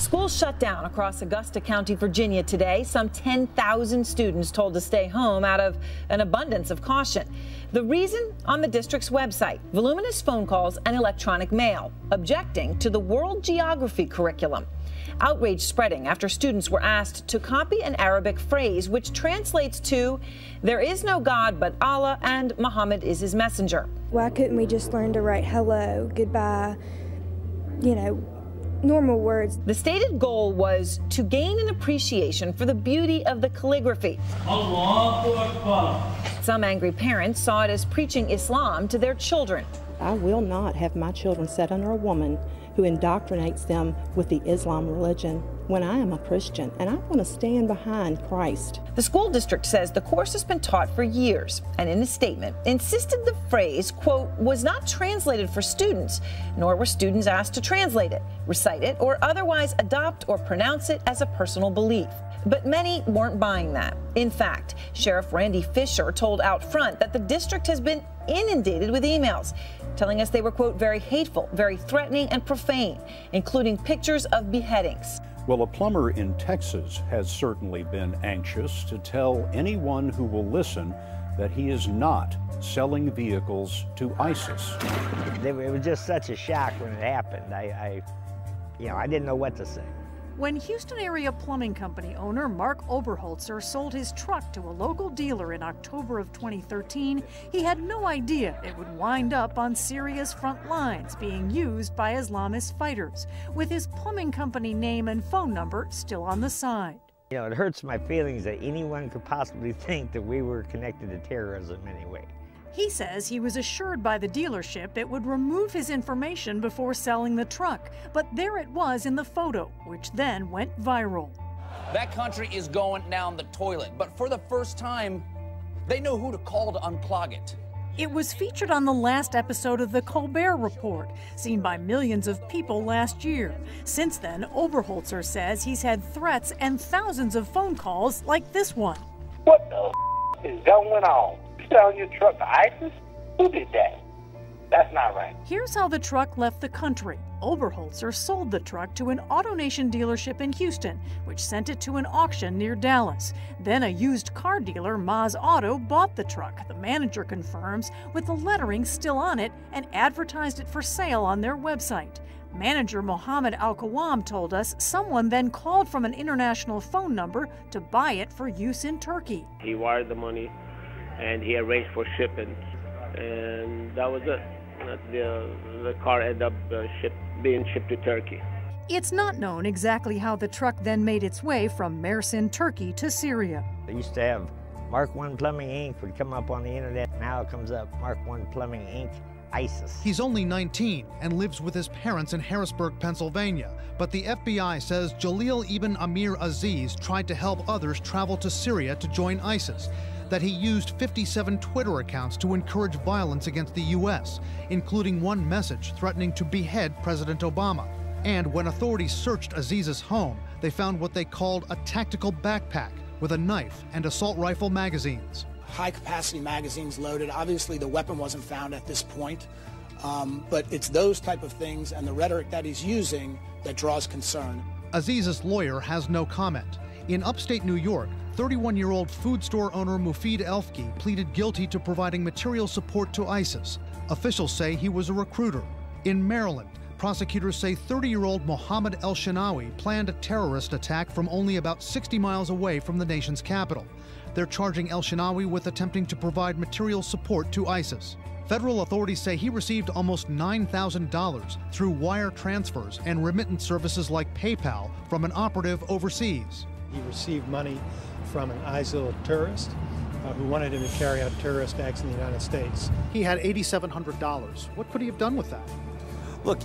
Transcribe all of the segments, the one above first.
Schools shut down across Augusta County, Virginia today. Some 10,000 students told to stay home out of an abundance of caution. The reason on the district's website: voluminous phone calls and electronic mail objecting to the world geography curriculum. Outrage spreading after students were asked to copy an Arabic phrase which translates to "There is no God but Allah and Muhammad is his messenger." Why couldn't we just learn to write hello, goodbye, normal words? The stated goal was to gain an appreciation for the beauty of the calligraphy. Allahu Akbar. Some angry parents saw it as preaching Islam to their children. I will not have my children set under a woman who indoctrinates them with the Islam religion when I am a Christian and I want to stand behind Christ. The school district says the course has been taught for years and in a statement insisted the phrase, quote, was not translated for students, nor were students asked to translate it, recite it, or otherwise adopt or pronounce it as a personal belief. But many weren't buying that. In fact, Sheriff Randy Fisher told Outfront that the district has been inundated with emails telling us they were, quote, very hateful, very threatening, and profane, including pictures of beheadings. Well, a plumber in Texas has certainly been anxious to tell anyone who will listen that he is not selling vehicles to ISIS. It was just such a shock when it happened. I didn't know what to say. When Houston area plumbing company owner Mark Oberholzer sold his truck to a local dealer in October of 2013, he had no idea it would wind up on Syria's front lines being used by Islamist fighters, with his plumbing company name and phone number still on the side. It hurts my feelings that anyone could possibly think that we were connected to terrorism anyway. He says he was assured by the dealership it would remove his information before selling the truck, but there it was in the photo, which then went viral. That country is going down the toilet, but for the first time, they know who to call to unclog it. It was featured on the last episode of The Colbert Report, seen by millions of people last year. Since then, Oberholzer says he's had threats and thousands of phone calls like this one. What the is going on? Selling your truck to ISIS? Who did that? That's not right. Here's how the truck left the country. Oberholzer sold the truck to an AutoNation dealership in Houston, which sent it to an auction near Dallas. Then a used car dealer, Maz Auto, bought the truck, the manager confirms, with the lettering still on it, and advertised it for sale on their website. Manager Mohammed Al-Kawam told us someone then called from an international phone number to buy it for use in Turkey. He wired the money and he arranged for shipping, and that was it. The car ended up being shipped to Turkey. It's not known exactly how the truck then made its way from Mersin, Turkey to Syria. They used to have Mark 1 Plumbing Inc. would come up on the internet. Now it comes up Mark 1 Plumbing Inc. ISIS. He's only 19 and lives with his parents in Harrisburg, Pennsylvania. But the FBI says Jalil Ibn Amir Aziz tried to help others travel to Syria to join ISIS, that he used 57 Twitter accounts to encourage violence against the U.S., including one message threatening to behead President Obama. And when authorities searched Aziz's home, they found what they called a tactical backpack with a knife and assault rifle magazines. High-capacity magazines loaded. Obviously, the weapon wasn't found at this point, but it's those type of things and the rhetoric that he's using that draws concern. Aziz's lawyer has no comment. In upstate New York, 31-year-old food store owner Mufid Elfki pleaded guilty to providing material support to ISIS. Officials say he was a recruiter. In Maryland, prosecutors say 30-year-old Mohammed El-Shinawi planned a terrorist attack from only about 60 miles away from the nation's capital. They're charging El-Shinawi with attempting to provide material support to ISIS. Federal authorities say he received almost $9,000 through wire transfers and remittance services like PayPal from an operative overseas. He received money from an ISIL terrorist who wanted him to carry out terrorist acts in the United States. He had $8,700. What could he have done with that? Look,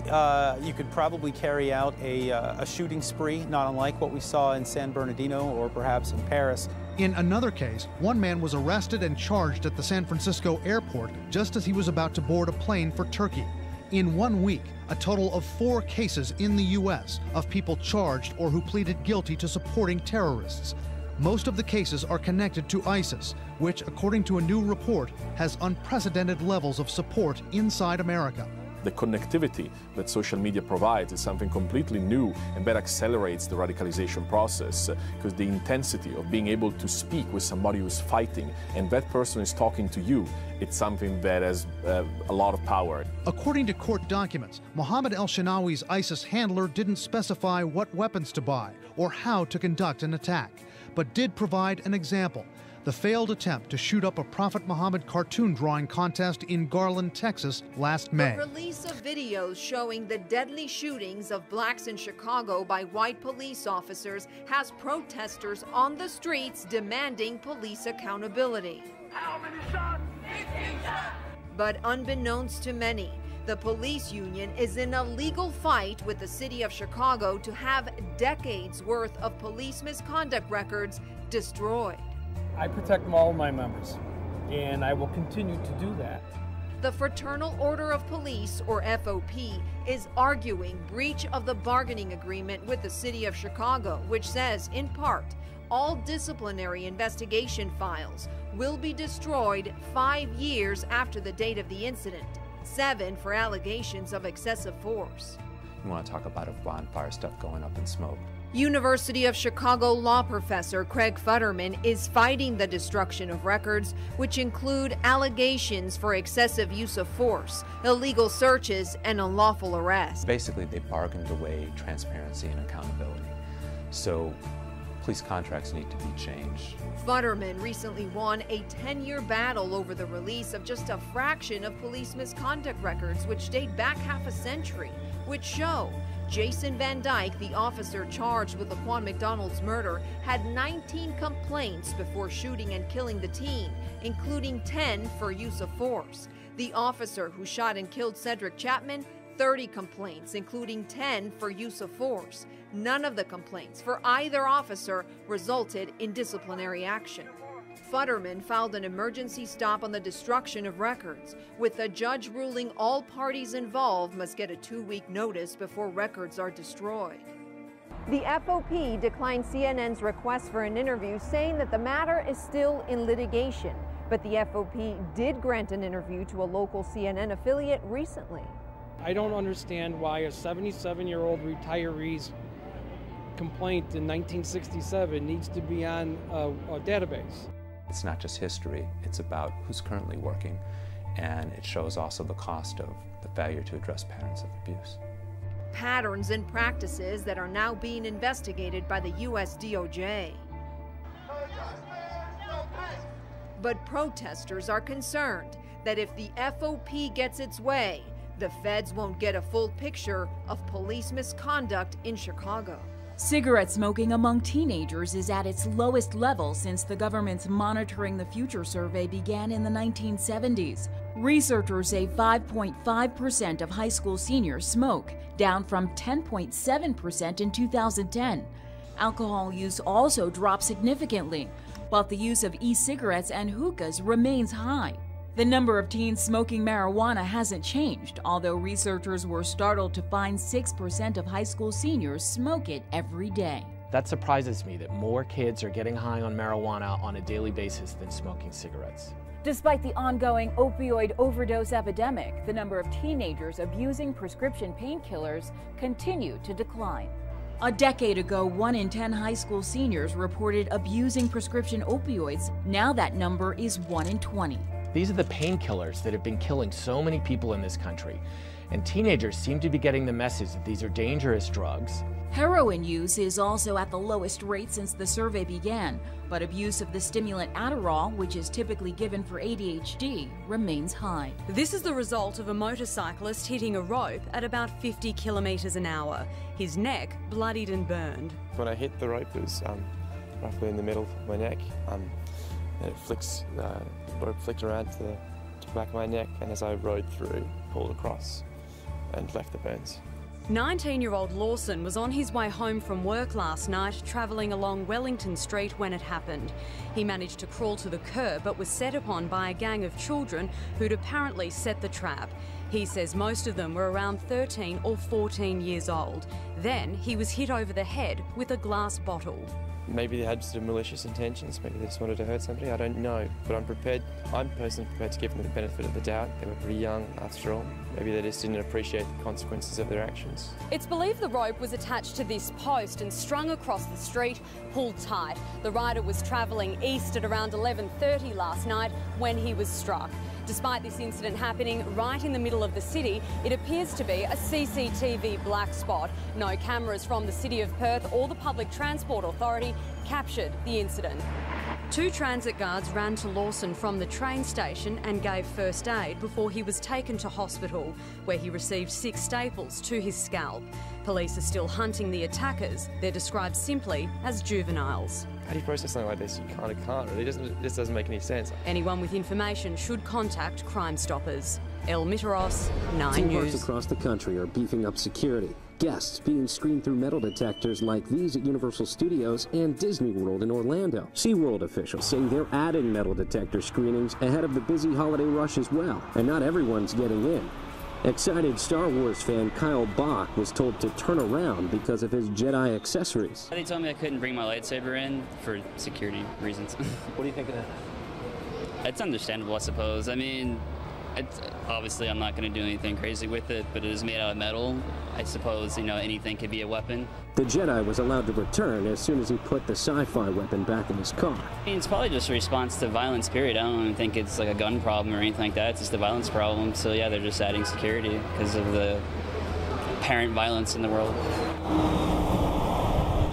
you could probably carry out a shooting spree, not unlike what we saw in San Bernardino or perhaps in Paris. In another case, one man was arrested and charged at the San Francisco airport just as he was about to board a plane for Turkey. In 1 week, a total of 4 cases in the U.S. of people charged or who pleaded guilty to supporting terrorists. Most of the cases are connected to ISIS, which, according to a new report, has unprecedented levels of support inside America. The connectivity that social media provides is something completely new, and that accelerates the radicalization process, because the intensity of being able to speak with somebody who's fighting and that person is talking to you, it's something that has a lot of power. According to court documents, Mohammed El-Shenawi's ISIS handler didn't specify what weapons to buy or how to conduct an attack, but did provide an example: the failed attempt to shoot up a Prophet Muhammad cartoon drawing contest in Garland, Texas last May. The release of videos showing the deadly shootings of blacks in Chicago by white police officers has protesters on the streets demanding police accountability. How many shots? 15 shots! But unbeknownst to many, the police union is in a legal fight with the city of Chicago to have decades worth of police misconduct records destroyed. I protect all my members, and I will continue to do that. The Fraternal Order of Police, or FOP, is arguing breach of the bargaining agreement with the city of Chicago, which says, in part, all disciplinary investigation files will be destroyed 5 years after the date of the incident, 7 for allegations of excessive force. You want to talk about a bonfire stuff going up in smoke. University of Chicago law professor Craig Futterman is fighting the destruction of records, which include allegations for excessive use of force, illegal searches, and unlawful arrests. Basically, they bargained away transparency and accountability. So police contracts need to be changed. Futterman recently won a 10-year battle over the release of just a fraction of police misconduct records, which date back half a century, which show Jason Van Dyke, the officer charged with Laquan McDonald's murder, had 19 complaints before shooting and killing the teen, including 10 for use of force. The officer who shot and killed Cedric Chapman, 30 complaints, including 10 for use of force. None of the complaints for either officer resulted in disciplinary action. Futterman filed an emergency stop on the destruction of records, with the judge ruling all parties involved must get a 2-week notice before records are destroyed. The FOP declined CNN's request for an interview, saying that the matter is still in litigation. But the FOP did grant an interview to a local CNN affiliate recently. I don't understand why a 77-year-old retiree's complaint in 1967 needs to be on a database. It's not just history, it's about who's currently working, and it shows also the cost of the failure to address patterns of abuse. Patterns and practices that are now being investigated by the U.S. DOJ. But protesters are concerned that if the FOP gets its way, the feds won't get a full picture of police misconduct in Chicago. Cigarette smoking among teenagers is at its lowest level since the government's Monitoring the Future survey began in the 1970s. Researchers say 5.5% of high school seniors smoke, down from 10.7% in 2010. Alcohol use also dropped significantly, but the use of e-cigarettes and hookahs remains high. The number of teens smoking marijuana hasn't changed, although researchers were startled to find 6% of high school seniors smoke it every day. That surprises me that more kids are getting high on marijuana on a daily basis than smoking cigarettes. Despite the ongoing opioid overdose epidemic, the number of teenagers abusing prescription painkillers continue to decline. A decade ago, 1 in 10 high school seniors reported abusing prescription opioids. Now that number is 1 in 20. These are the painkillers that have been killing so many people in this country, and teenagers seem to be getting the message that these are dangerous drugs. Heroin use is also at the lowest rate since the survey began, but abuse of the stimulant Adderall, which is typically given for ADHD, remains high. This is the result of a motorcyclist hitting a rope at about 50 kilometres an hour. His neck bloodied and burned. When I hit the rope, it was roughly in the middle of my neck. And it the rope flicked around to the back of my neck, and as I rode through, pulled across and left the burns. 19-year-old Lawson was on his way home from work last night, travelling along Wellington Street when it happened. He managed to crawl to the curb but was set upon by a gang of children who'd apparently set the trap. He says most of them were around 13 or 14 years old. Then he was hit over the head with a glass bottle. Maybe they had sort of malicious intentions, maybe they just wanted to hurt somebody, I don't know. But I'm personally prepared to give them the benefit of the doubt. They were pretty young after all. Maybe they just didn't appreciate the consequences of their actions. It's believed the rope was attached to this post and strung across the street, pulled tight. The rider was travelling east at around 11:30 last night when he was struck. Despite this incident happening right in the middle of the city, it appears to be a CCTV black spot. No cameras from the City of Perth or the Public Transport Authority captured the incident. 2 transit guards ran to Lawson from the train station and gave first aid before he was taken to hospital, where he received 6 staples to his scalp. Police are still hunting the attackers. They're described simply as juveniles. How do you process something like this? You kind of can't really. This doesn't make any sense. Anyone with information should contact Crime Stoppers. El Mitaros, 9 News. Parks across the country are beefing up security. Guests being screened through metal detectors like these at Universal Studios and Disney World in Orlando. SeaWorld officials say they're adding metal detector screenings ahead of the busy holiday rush as well. And not everyone's getting in. Excited Star Wars fan Kyle Bach was told to turn around because of his Jedi accessories. They told me I couldn't bring my lightsaber in for security reasons. What do you think of that? It's understandable, I suppose. I mean, obviously I'm not going to do anything crazy with it, but it is made out of metal. I suppose, you know, anything could be a weapon. The Jedi was allowed to return as soon as he put the sci-fi weapon back in his car. I mean, it's probably just a response to violence, period. I don't even think it's like a gun problem or anything like that. It's just a violence problem. So yeah, they're just adding security because of the apparent violence in the world.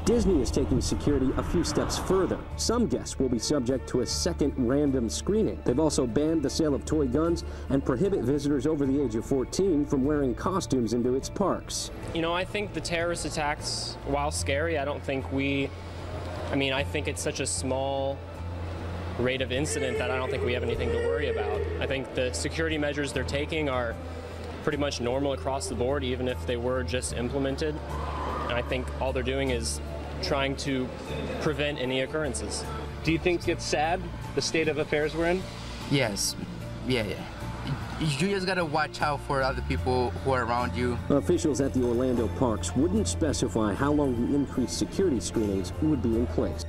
Disney is taking security a few steps further. Some guests will be subject to a second random screening. They've also banned the sale of toy guns and prohibit visitors over the age of 14 from wearing costumes into its parks. You know, I think the terrorist attacks, while scary, I think it's such a small rate of incident that I don't think we have anything to worry about. I think the security measures they're taking are pretty much normal across the board, even if they were just implemented. And I think all they're doing is trying to prevent any occurrences. Do you think it's sad, the state of affairs we're in? Yes. Yeah. You just gotta watch out for other people who are around you. Officials at the Orlando parks wouldn't specify how long the increased security screenings would be in place.